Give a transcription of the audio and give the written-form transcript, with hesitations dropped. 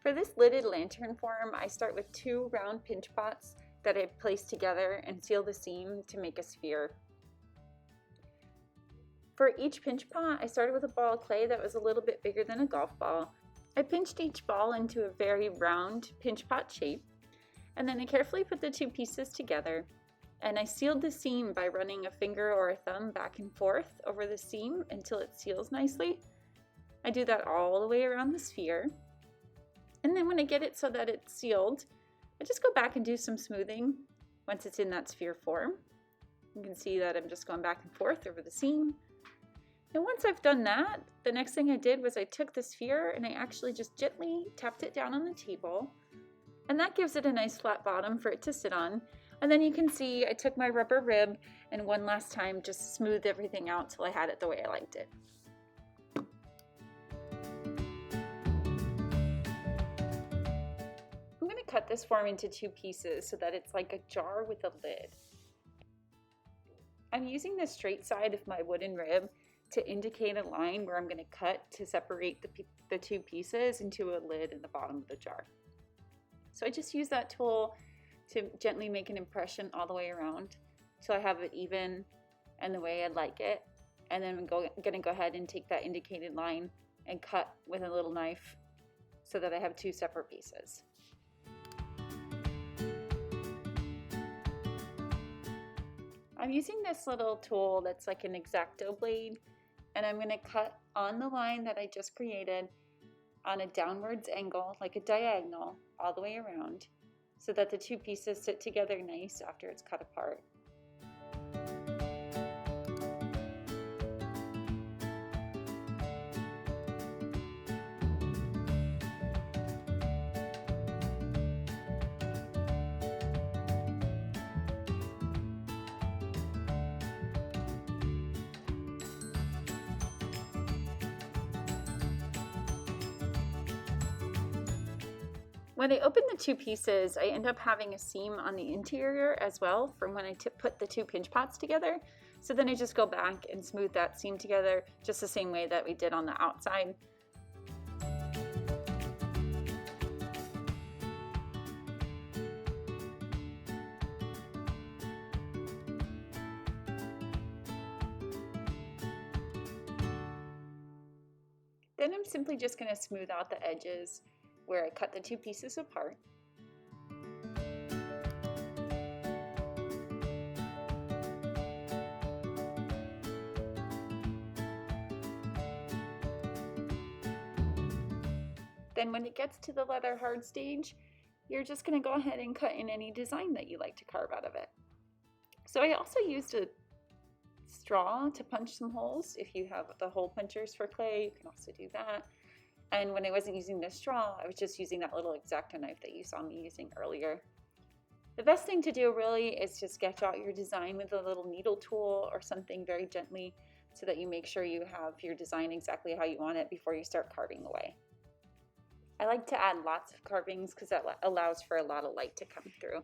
For this lidded lantern form, I start with 2 round pinch pots that I place together and seal the seam to make a sphere. For each pinch pot, I started with a ball of clay that was a little bit bigger than a golf ball. I pinched each ball into a very round pinch pot shape, and then I carefully put the 2 pieces together, and I sealed the seam by running a finger or a thumb back and forth over the seam until it seals nicely. I do that all the way around the sphere, and then when I get it so that it's sealed, I just go back and do some smoothing once it's in that sphere form. You can see that I'm just going back and forth over the seam. And once I've done that, the next thing I did was I took the sphere and I actually just gently tapped it down on the table. And that gives it a nice flat bottom for it to sit on. And then you can see I took my rubber rib and one last time just smoothed everything out till I had it the way I liked it. I'm going to cut this form into 2 pieces so that it's like a jar with a lid. I'm using the straight side of my wooden rib to indicate a line where I'm going to cut to separate the 2 pieces into a lid in the bottom of the jar. So I just use that tool to gently make an impression all the way around so I have it even and the way I like it. And then I'm going to go ahead and take that indicated line and cut with a little knife so that I have 2 separate pieces. I'm using this little tool that's like an X-Acto blade, and I'm going to cut on the line that I just created on a downwards angle, like a diagonal, all the way around, so that the 2 pieces sit together nice after it's cut apart. When I open the 2 pieces, I end up having a seam on the interior as well from when I put the 2 pinch pots together. So then I just go back and smooth that seam together just the same way that we did on the outside. Then I'm simply just going to smooth out the edges where I cut the 2 pieces apart. Then when it gets to the leather hard stage, you're just going to go ahead and cut in any design that you like to carve out of it. So I also used a straw to punch some holes. If you have the hole punchers for clay, you can also do that. And when I wasn't using the straw, I was just using that little X-Acto knife that you saw me using earlier. The best thing to do really is to sketch out your design with a little needle tool or something very gently so that you make sure you have your design exactly how you want it before you start carving away. I like to add lots of carvings because that allows for a lot of light to come through.